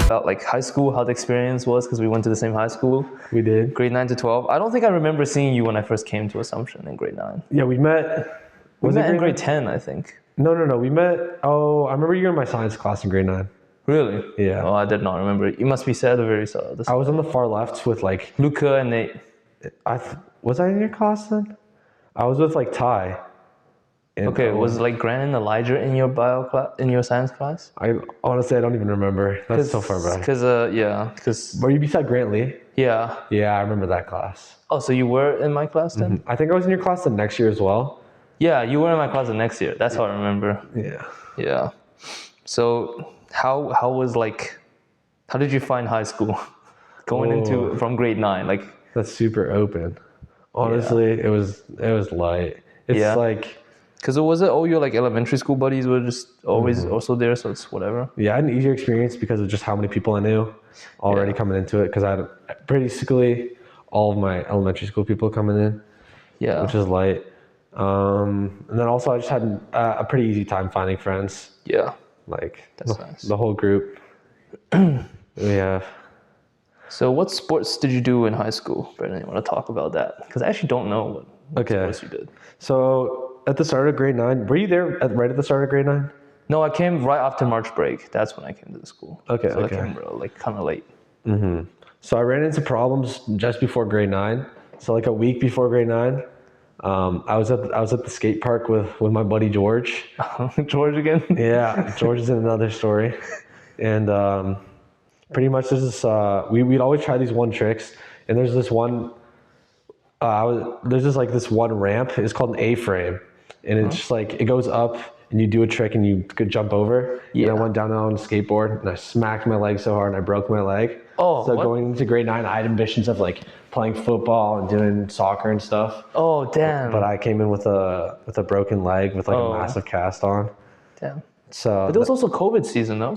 About like high school, how the experience was, because we went to the same high school. We did. Grade 9 to 12. I don't think I remember seeing you when I first came to Assumption in grade 9. Yeah, we met. We met in grade 10, I think. No. We met. Oh, I remember you were in my science class in grade 9. Really? Yeah. Oh, I did not remember it. You must be sad at the very start. I was on the far left with like Luca and Nate. was I in your class then? I was with like Ty. Okay, was like Grant and Elijah in your bio class, in your science class? I honestly I don't even remember. That's so far back. Because Were you beside Grant Lee? yeah. Yeah, I remember that class. Oh, so you were in my class then? I think I was in your class the next year as well. Yeah, you were in my class the next year. That's how I remember. Yeah. Yeah. So how did you find high school going into from grade 9? Like That's super open. Honestly, it was light. It's like because was it all your like elementary school buddies were just always also there, so it's whatever. yeah, I had an easier experience because of just how many people I knew already coming into it. Because I had basically all of my elementary school people coming in. Yeah. Which is light. And then also I just had a pretty easy time finding friends. Yeah. Like That's nice. The whole group. We have. So what sports did you do in high school, Brennan? You want to talk about that? Because I actually don't know what sports you did. So at the start of grade 9, were you there right at the start of grade 9? No, I came right after March break. That's when I came to the school. Okay, so okay. I came like kind of late. So I ran into problems just before grade 9. So like a week before grade 9, I was at the skate park with my buddy George. George again? Yeah, George is in another story. And pretty much there's this, we'd always try these one tricks. And there's this one, this one ramp. It's called an A-frame. And it's just like, it goes up and you do a trick and you could jump over. Yeah. And I went down on a skateboard and I smacked my leg so hard and I broke my leg. Oh, so going into grade 9, I had ambitions of like playing football and doing soccer and stuff. Oh, damn. But I came in with a broken leg with like a massive cast on. Damn. So but there was also COVID season though,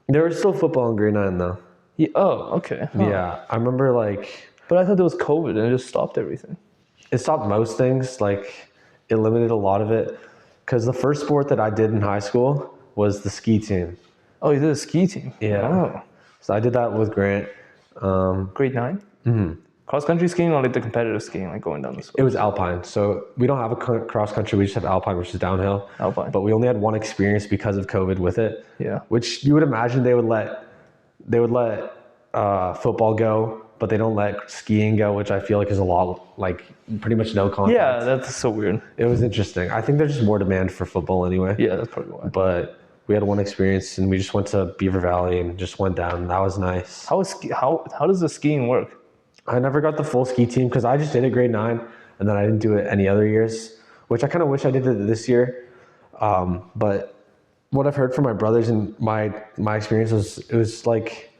there was still football in grade 9 though. Yeah. Oh, okay. Huh. Yeah, I remember like. But I thought there was COVID and it just stopped everything. It stopped most things. Like it limited a lot of it. Because the first sport that I did in high school was the ski team. Oh, you did a ski team? Yeah. Oh. So I did that with Grant. Grade 9? Mm-hmm. Cross country skiing or like the competitive skiing, like going down the slope? It was alpine. So we don't have a cross country. We just have alpine, which is downhill. Alpine. But we only had one experience because of COVID with it. Yeah. Which you would imagine they would let football go, but they don't let skiing go, which I feel like is a lot, like pretty much no contact. Yeah, that's so weird. It was interesting. I think there's just more demand for football anyway. Yeah, that's probably why. But we had one experience and we just went to Beaver Valley and just went down. And that was nice. How does the skiing work? I never got the full ski team because I just did it grade 9 and then I didn't do it any other years, which I kind of wish I did it this year. But what I've heard from my brothers and my experience was it was like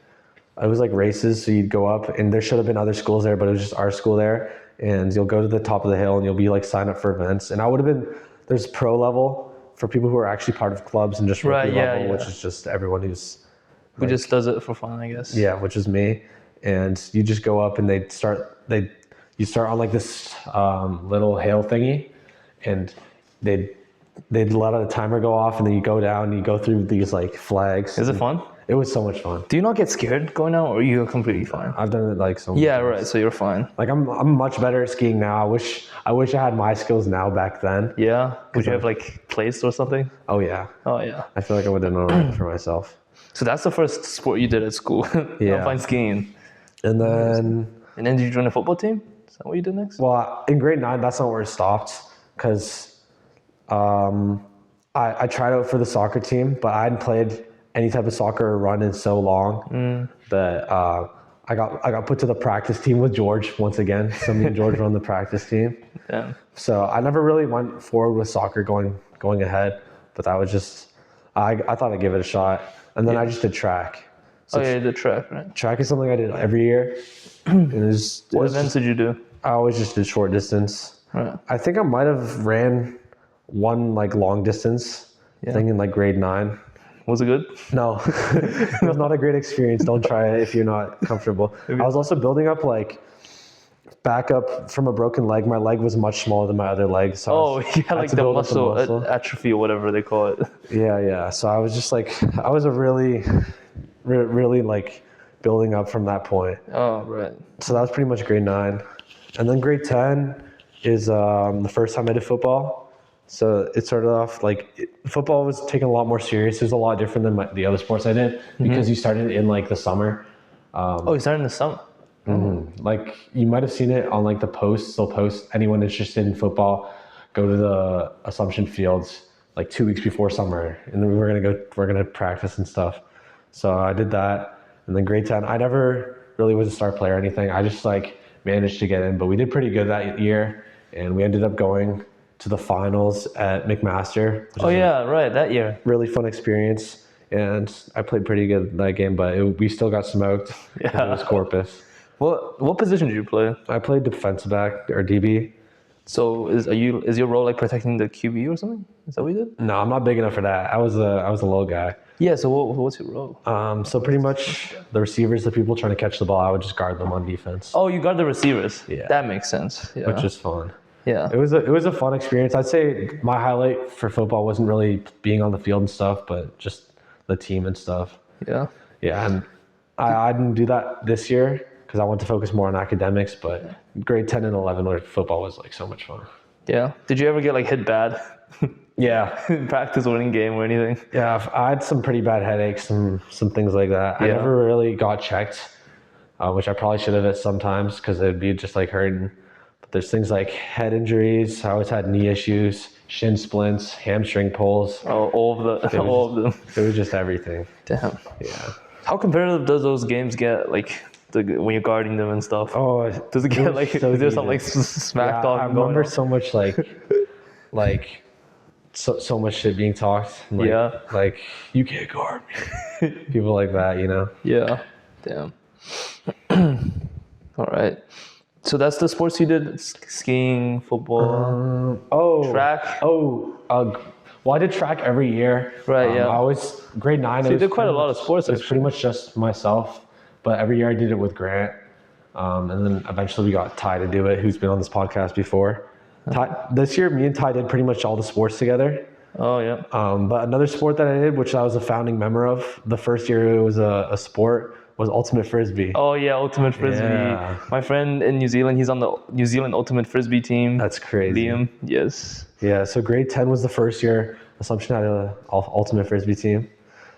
races. So you'd go up and there should have been other schools there, but it was just our school there. And you'll go to the top of the hill and you'll be like signed up for events. And I would have been, there's pro level for people who are actually part of clubs and just rookie level, which is just everyone who just does it for fun, I guess. Yeah, which is me. And you just go up and you start on like this little hail thingy and they'd let a timer go off and then you go down and you go through these like flags. Is it fun? It was so much fun. Do you not get scared going out or you're completely fine? I've done it like so many times. Right, so you're fine. Like I'm much better at skiing now. I wish I had my skills now back then. Yeah? Would you have like placed or something? Oh yeah. Oh yeah. I feel like I would have known right for myself. So that's the first sport you did at school. Yeah. Alpine skiing. And then did you join a football team? Is that what you did next? Well, in grade 9, that's not where it stopped because I tried out for the soccer team, but I hadn't played any type of soccer or run in so long that I got put to the practice team with George once again. So me and George were on the practice team. Yeah. So I never really went forward with soccer going ahead, but that was just I thought I'd give it a shot, and then I just did track. So you did track, right? Track is something I did every year. What events did you do? I always just did short distance. Right. I think I might have ran one like long distance thing in like grade 9. Was it good? No, it was not a great experience. Don't try it if you're not comfortable. I was also building up like back up from a broken leg. My leg was much smaller than my other leg. So Oh, I yeah, had like to the build up muscle atrophy or whatever they call it. Yeah. So I was just like, I was a really like building up from that point. Oh, right. So that was pretty much grade 9. And then grade 10 is the first time I did football. So it started off like football was taken a lot more serious. It was a lot different than the other sports I did because you started in like the summer. Oh, you started in the summer. Like you might have seen it on like the posts. They'll post anyone interested in football, go to the Assumption Fields like 2 weeks before summer, and then we're gonna practice and stuff. So I did that, and then grade 10. I never really was a star player or anything. I just like managed to get in, but we did pretty good that year, and we ended up going to the finals at McMaster, which Oh, is yeah, right. That year. a really fun experience. And I played pretty good that game, but we still got smoked because it was Corpus. What position did you play? I played defensive back or DB. So is your role like protecting the QB or something? Is that what you did? No, I'm not big enough for that. I was a little guy. Yeah. So what's your role? So pretty much the receivers, the people trying to catch the ball, I would just guard them on defense, Oh, you got the receivers. Yeah. That makes sense. Yeah. which is fun. Yeah. It was a fun experience. I'd say my highlight for football wasn't really being on the field and stuff, but just the team and stuff. Yeah. Yeah, and I didn't do that this year because I want to focus more on academics. But grade 10 and 11, where football was like so much fun. Yeah. Did you ever get like hit bad Yeah, in practice or in game or anything? yeah. I had some pretty bad headaches, some things like that. I Yeah. never really got checked, which I probably should have at sometimes because it'd be just like hurting. But there's things like head injuries. I always had knee issues, shin splints, hamstring pulls. Oh, all of them. It was just everything. Damn. Yeah. How competitive does those games get? Like when you're guarding them and stuff. Oh, Does it get was like? so Is there some heated. like smack talk? I remember so much like so much shit being talked. Like, Yeah. Like you can't guard me. People like that, you know. Yeah. Damn. All right. So that's the sports you did: skiing, football, track. Well, I did track every year. Right, yeah. I was grade 9. So you did quite a lot of sports. It was pretty much just myself, but every year I did it with Grant. And then eventually we got Ty to do it, who's been on this podcast before. This year, me and Ty did pretty much all the sports together. Oh yeah. But another sport that I did, which I was a founding member of, the first year it was a sport, was ultimate frisbee. Oh yeah, ultimate frisbee. Yeah. My friend in New Zealand, he's on the New Zealand ultimate frisbee team. That's crazy. Liam. Yes. Yeah, so grade 10 was the first year Assumption had a ultimate frisbee team.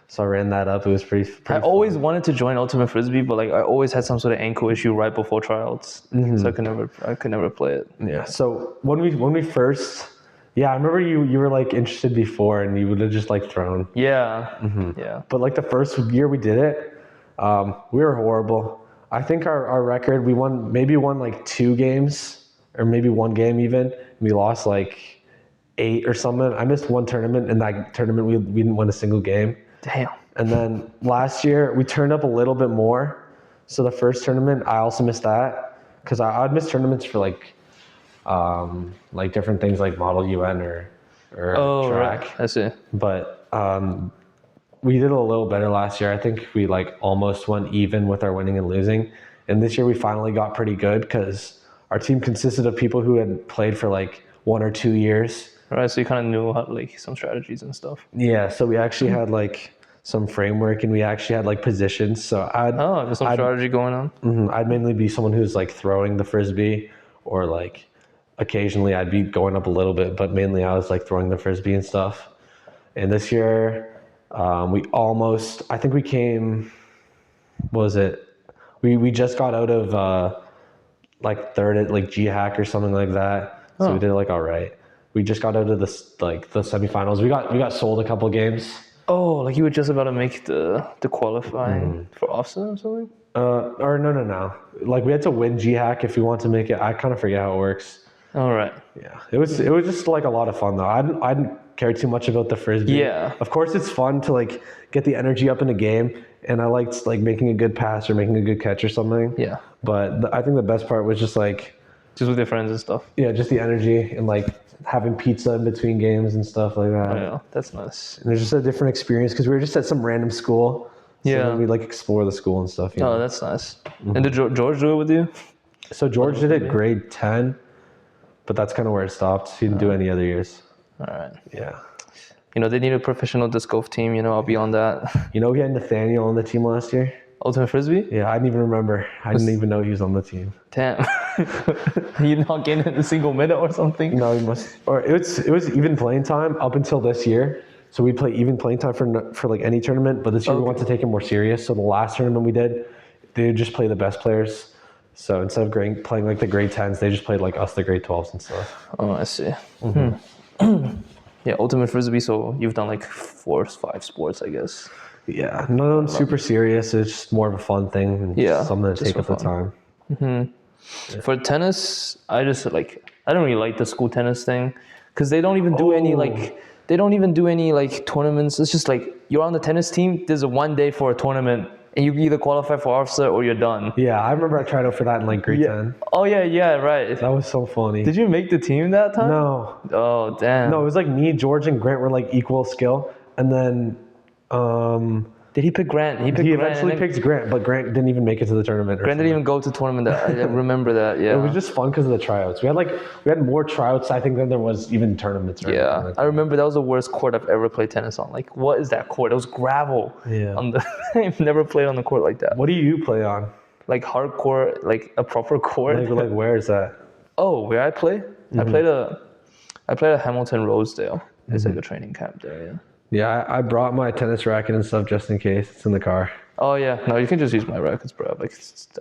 So I ran that up. It was pretty I always wanted to join ultimate frisbee, but like I always had some sort of ankle issue right before tryouts, so I could never play it. Yeah. So when we first, I remember you were like interested before, and you would have just like thrown. Yeah. Yeah. But like the first year we did it, we were horrible. I think our record, we won like 2 games or maybe 1 game even. We lost like 8 or something. I missed 1 tournament. In that tournament, we didn't win a single game. Damn. And then last year we turned up a little bit more. So the first tournament, I also missed that because I'd miss tournaments for like different things like Model UN or track. Right. I see. But we did a little better last year. I think we like almost went even with our winning and losing. And this year we finally got pretty good because our team consisted of people who had played for like 1 or 2 years. Right. So you kind of knew how like some strategies and stuff. Yeah. So we actually had like some framework, and we actually had like positions. So there's some strategy going on. I'd mainly be someone who's like throwing the frisbee, or like occasionally I'd be going up a little bit, but mainly I was like throwing the frisbee and stuff. And this year, I think we came, what was it? We just got out of like 3rd at like GHAC or something like that. So we did like all right. We just got out of the semifinals. We got sold a couple games. Oh, like you were just about to make the qualifying for offset or something? Or no. Like we had to win GHAC if we want to make it. I kind of forget how it works. All right. Yeah, it was just like a lot of fun though. I didn't care too much about the frisbee. Yeah. Of course, it's fun to like get the energy up in a game, and I liked like making a good pass or making a good catch or something. Yeah. But I think the best part was just like with your friends and stuff. Yeah, just the energy and like having pizza in between games and stuff like that. Oh, yeah, that's nice. And there's just a different experience because we were just at some random school. So yeah. then we like explore the school and stuff. Oh, that's nice. And did George do it with you? So George did it grade 10, but that's kind of where it stopped. He didn't do any other years. All right. Yeah. They need a professional disc golf team. I'll be on that. We had Nathaniel on the team last year. Ultimate Frisbee? Yeah, I didn't even remember. I didn't even know he was on the team. Damn. You're not getting in a single minute or something? No, he must. Or it was even playing time up until this year. So we'd play even playing time for like any tournament. But this year we wanted to take it more serious. So the last tournament we did, they would just play the best players. So instead of playing like the grade 10s, they just played like us, the grade 12s and stuff. Oh, I see. Yeah, Ultimate Frisbee. So you've done like 4 or 5 sports, I guess. Yeah, none of them super serious. It's just more of a fun thing. And something to take up the time. Yeah. For tennis, I don't really like the school tennis thing because they don't even do any tournaments. It's just like you're on the tennis team. There's a 1 day for a tournament, and you either qualify for offset or you're done. Yeah, I remember I tried out for that in like grade 10. Oh yeah, right. That was so funny. Did you make the team that time? No. Oh damn. No, it was like me, George, and Grant were like equal skill, and then did he pick Grant? He eventually picked Grant, but Grant didn't even make it to the tournament. Grant didn't even go to tournament. I remember that. Yeah. It was just fun because of the tryouts. We had more tryouts, I think, than there was even tournaments. Yeah, I remember that was the worst court I've ever played tennis on. Like, what is that court? It was gravel. Yeah. I've never played on a court like that. What do you play on? Like hardcore, like a proper court. Like where is that? Oh, where I play? I played at Hamilton Rosedale. It's like a training camp there. Yeah. Yeah, I brought my tennis racket and stuff just in case. It's in the car. Oh yeah, no, you can just use my rackets, bro. I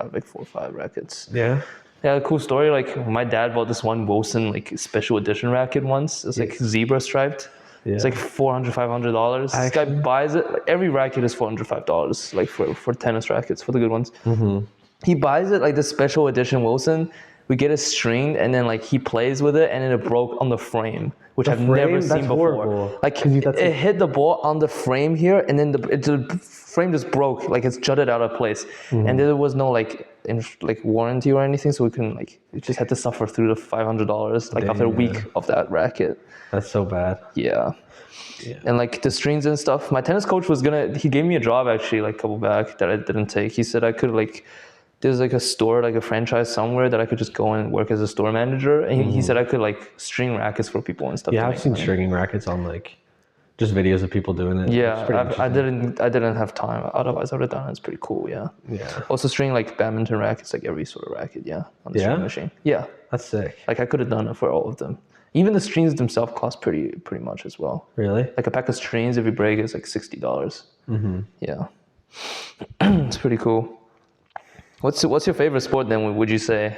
have like 4 or 5 rackets. Yeah. Yeah, a cool story. Like my dad bought this one Wilson like special edition racket once. It's like zebra striped. Yeah. It's like $400, $500. This guy buys it. Like, every racket is $405. Like for tennis rackets, for the good ones. Mm-hmm. He buys it like the special edition Wilson. We get it stringed, and then like he plays with it, and then it broke on the frame, which I've never seen before. Horrible. Like it hit the ball on the frame here, and then the frame just broke, like it's jutted out of place, and there was no like warranty or anything, so we couldn't we just had to suffer through the $500 like after a week of that racket. That's so bad. Yeah. And like the strings and stuff. My tennis coach he gave me a job actually like a couple back that I didn't take. He said I could there's like a store, like a franchise somewhere that I could just go and work as a store manager. And he said I could like string rackets for people and stuff. Yeah, I've seen stringing rackets on like just videos of people doing it. Yeah, I didn't have time. Otherwise I would have done it. It's pretty cool, yeah. Yeah. Also string like badminton rackets, like every sort of racket, yeah. On the string machine. Yeah. That's sick. Like I could have done it for all of them. Even the strings themselves cost pretty much as well. Really? Like a pack of strings, if you break, is like $60. Mm-hmm. Yeah. It's pretty cool. What's your favorite sport then, would you say?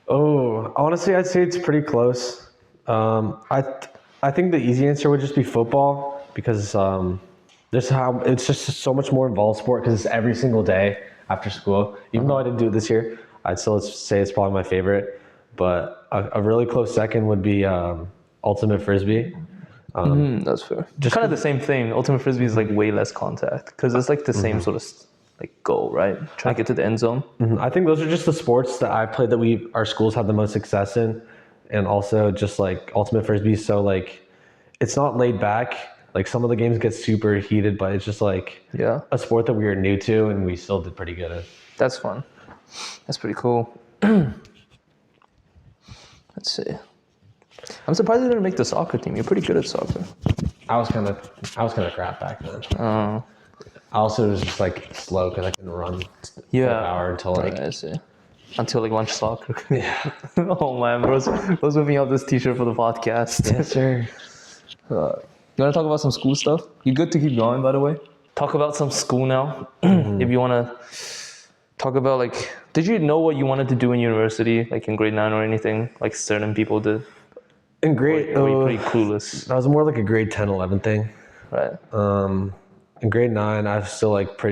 Oh, honestly, I'd say it's pretty close. I think the easy answer would just be football because it's just so much more involved sport because it's every single day after school. Even though I didn't do it this year, I'd still say it's probably my favorite. But a really close second would be ultimate frisbee. That's fair. Just kind of the same thing. Ultimate frisbee is like way less contact because it's like the same sort of like goal, right? Trying to get to the end zone. I think those are just the sports that I've played that our schools had the most success in, and also just like ultimate frisbee. So like, it's not laid back. Like some of the games get super heated, but it's just like a sport that we were new to, and we still did pretty good at. That's fun. That's pretty cool. Let's see. I'm surprised you didn't make the soccer team. You're pretty good at soccer. I was kind of crap back then. I also was just like slow because I couldn't run for an hour until like. I see. Until like lunch soccer. Yeah. Oh man, bro's whipping out this T-shirt for the podcast. Yes, sir. You want to talk about some school stuff? You good to keep going, by the way? Talk about some school now. If you want to talk about like, did you know what you wanted to do in university, like in grade 9 or anything? Like certain people did. In grade, or were you pretty clueless? That was more like a grade 10, 11 thing. Right. In grade 9, I was still like I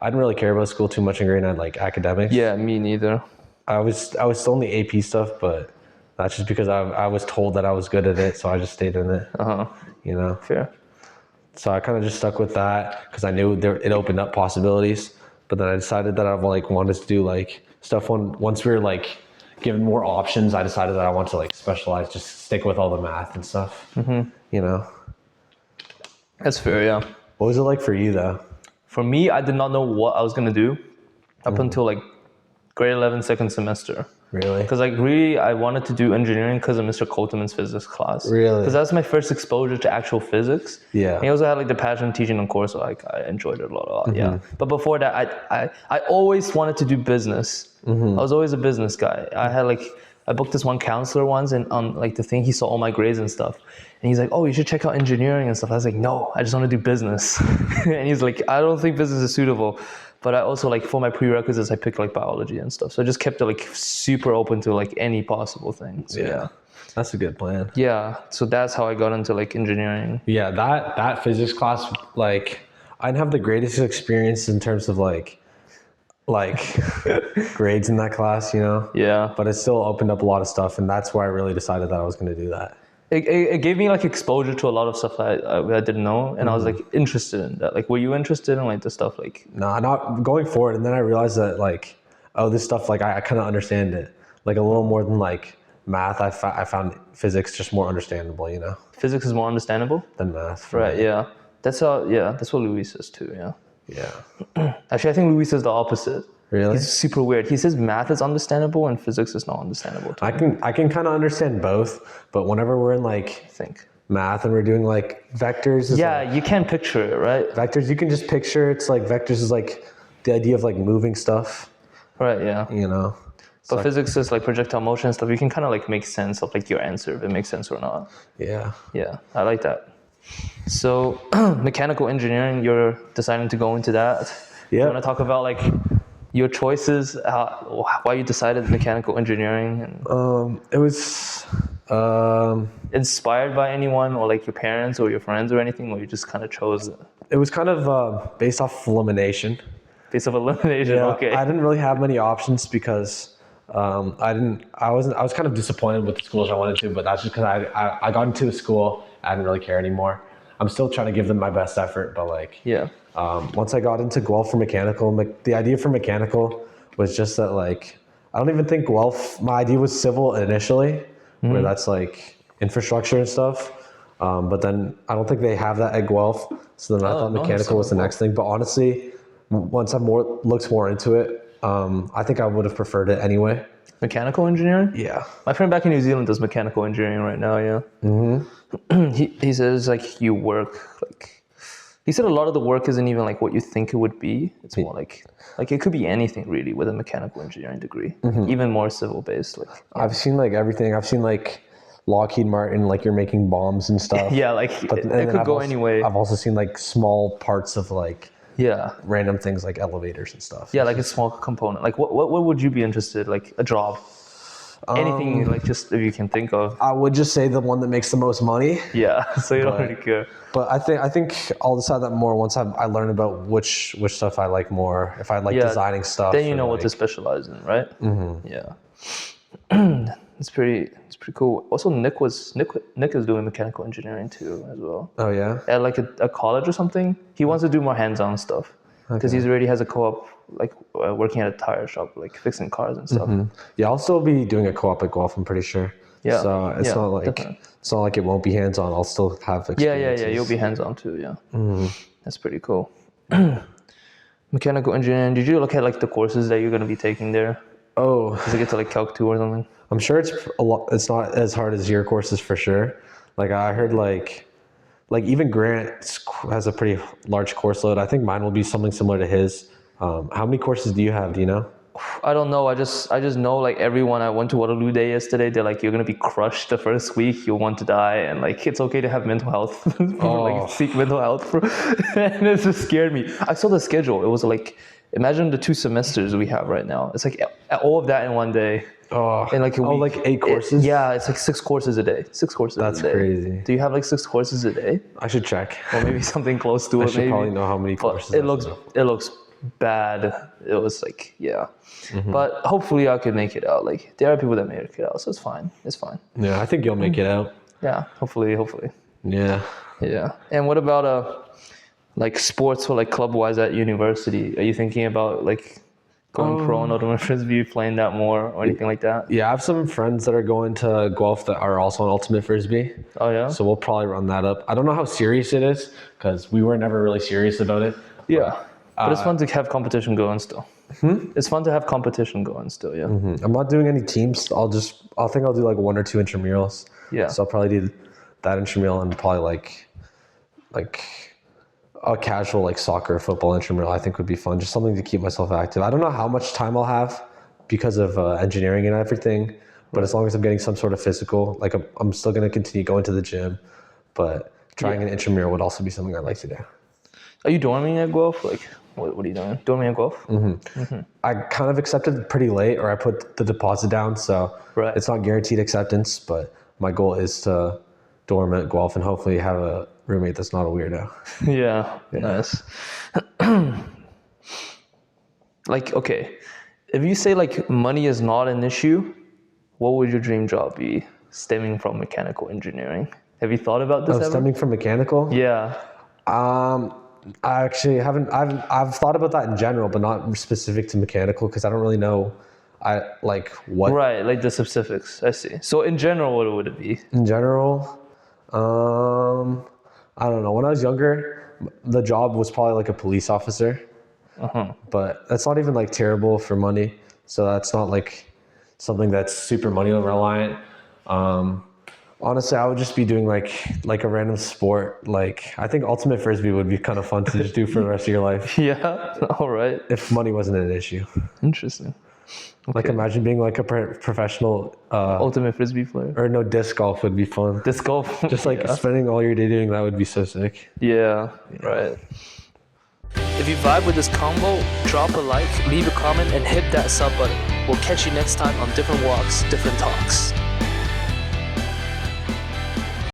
didn't really care about school too much in grade 9, like academics. Yeah, me neither. I was still in the AP stuff, but that's just because I was told that I was good at it, so I just stayed in it. You know? Fair. So I kind of just stuck with that because I knew it opened up possibilities. But then I decided that I like wanted to do like stuff once we were like given more options. I decided that I wanted to like specialize, just stick with all the math and stuff. You know. That's fair, yeah. What was it like for you though? For me, I did not know what I was gonna do up until like grade 11, second semester. Really? Because like really, I wanted to do engineering because of Mr. Coltman's physics class. Really? Because that's my first exposure to actual physics. Yeah. And he also had like the passion teaching in course, so like I enjoyed it a lot. Yeah. But before that, I always wanted to do business. I was always a business guy. I booked this one counselor once, and on like the thing, he saw all my grades and stuff, and he's like, "Oh, you should check out engineering and stuff." I was like, "No, I just want to do business." And he's like, "I don't think business is suitable." But I also like for my prerequisites, I picked like biology and stuff. So I just kept it like super open to like any possible thing. So, yeah. That's a good plan. Yeah. So that's how I got into like engineering. Yeah, that physics class, like I didn't have the greatest experience in terms of like grades in that class, you know? Yeah. But it still opened up a lot of stuff, and that's why I really decided that I was going to do that. It gave me like exposure to a lot of stuff that I didn't know, and I was like interested in that. Like, were you interested in like the stuff like? No, not going forward. And then I realized that like, oh, this stuff, like I kind of understand it like a little more than like math. I found physics just more understandable, you know? Physics is more understandable Than math. Right. Me. Yeah. That's what Louis says too. Yeah. Yeah. Actually, I think Louis says the opposite. Really? He's super weird. He says math is understandable and physics is not understandable. I can kind of understand both, but whenever we're in like math and we're doing like vectors, like, you can't picture it, right? Vectors, you can just picture. It's like vectors is like the idea of like moving stuff. Right. Yeah. You know. But physics is like projectile motion and stuff. You can kind of like make sense of like your answer if it makes sense or not. Yeah. Yeah, I like that. So mechanical engineering, you're deciding to go into that. Yeah. You want to talk about like your choices, why you decided mechanical engineering? And it was inspired by anyone or like your parents or your friends or anything, or you just kind of chose it? It was kind of based off elimination. Based off elimination, yeah, okay. I didn't really have many options because I was kind of disappointed with the schools I wanted to, but that's just because I got into a school, I didn't really care anymore. I'm still trying to give them my best effort, but like once I got into Guelph for mechanical, the idea for mechanical was just that like I don't even think Guelph. My idea was civil initially, where that's like infrastructure and stuff. But then I don't think they have that at Guelph, so then I thought mechanical was the next thing. But honestly, once I looked more into it, I think I would have preferred it anyway. Mechanical engineering? Yeah. My friend back in New Zealand does mechanical engineering right now, yeah. Mm-hmm. He says like you work like, he said a lot of the work isn't even like what you think it would be. It's more like it could be anything really with a mechanical engineering degree, even more civil based. Like I've seen like everything. I've seen like Lockheed Martin, like you're making bombs and stuff. Yeah, like it could go any way. I've also seen like small parts of like random things like elevators and stuff. Yeah, like a small component. Like what would you be interested? Like a job, anything like just if you can think of. I would just say the one that makes the most money. Yeah, so you don't really care. But I think I'll decide that more once I learn about which stuff I like more. If I like designing stuff, then you know what to specialize in, right? Mm-hmm. Yeah. It's pretty cool. Also, Nick is doing mechanical engineering too as well. Oh yeah. At like a college or something. He wants to do more hands-on stuff because he already has a co-op, like working at a tire shop, like fixing cars and stuff. Mm-hmm. Yeah, I'll still be doing a co-op at Guelph, I'm pretty sure. Yeah. So it's not like definitely. It's not like it won't be hands-on. I'll still have experience. Yeah. You'll be hands-on too. Yeah. Mm-hmm. That's pretty cool. Mechanical engineering. Did you look at like the courses that you're going to be taking there? Oh, does it get to like Calc 2 or something? I'm sure it's a lot. It's not as hard as your courses for sure. Like I heard, like even Grant has a pretty large course load. I think mine will be something similar to his. How many courses do you have? Do you know? I don't know. I just know like everyone. I went to Waterloo Day yesterday. They're like, you're gonna be crushed the first week. You'll want to die, and like it's okay to have mental health. Like seek mental health. And it just scared me. I saw the schedule. It was like, imagine the 2 semesters we have right now. It's like all of that in one day. Oh, and like like 8 courses? It's like 6 courses a day. 6 courses a day. That's crazy. Do you have like 6 courses a day? I should check. Or maybe something close to it. I should probably know how many courses. It looks bad. It was like, But hopefully I could make it out. Like there are people that make it out, so it's fine. It's fine. Yeah, I think you'll make it out. Yeah, hopefully. Yeah. Yeah. And what about like sports or like club wise at university? Are you thinking about like going pro in ultimate frisbee, playing that more or anything like that? Yeah, I have some friends that are going to Guelph that are also on ultimate frisbee. Oh yeah. So we'll probably run that up. I don't know how serious it is because we were never really serious about it. Yeah. But it's fun to have competition going still. It's fun to have competition going still. Yeah. I'm not doing any teams. I think I'll do like 1 or 2 intramurals. Yeah. So I'll probably do that intramural and probably like a casual like soccer or football intramural. I think would be fun. Just something to keep myself active. I don't know how much time I'll have because of engineering and everything. But as long as I'm getting some sort of physical, like I'm still going to continue going to the gym. But trying an intramural would also be something I'd like to do. Are you dorming at golf? Like, what are you doing? Dorming at golf? I kind of accepted pretty late, or I put the deposit down, so it's not guaranteed acceptance. But my goal is to dorm at golf and hopefully have a roommate that's not a weirdo. Yeah. Nice. Like, okay, if you say like money is not an issue, what would your dream job be stemming from mechanical engineering? Have you thought about this ever? Stemming from mechanical? Yeah. I actually haven't. I've thought about that in general, but not specific to mechanical because I don't really know. What. Right, like the specifics. I see. So in general, what would it be? In general, I don't know. When I was younger, the job was probably like a police officer. But that's not even like terrible for money. So that's not like something that's super money reliant. Honestly, I would just be doing like a random sport. Like I think ultimate frisbee would be kind of fun to just do for the rest of your life. Yeah. All right. If money wasn't an issue. Interesting. Okay. Like imagine being like a professional ultimate frisbee player. Or no, disc golf would be fun. Disc golf. Just like spending all your day doing that would be so sick. Yeah. Right. If you vibe with this combo, drop a like, leave a comment, and hit that sub button. We'll catch you next time on Different Walks, Different Talks.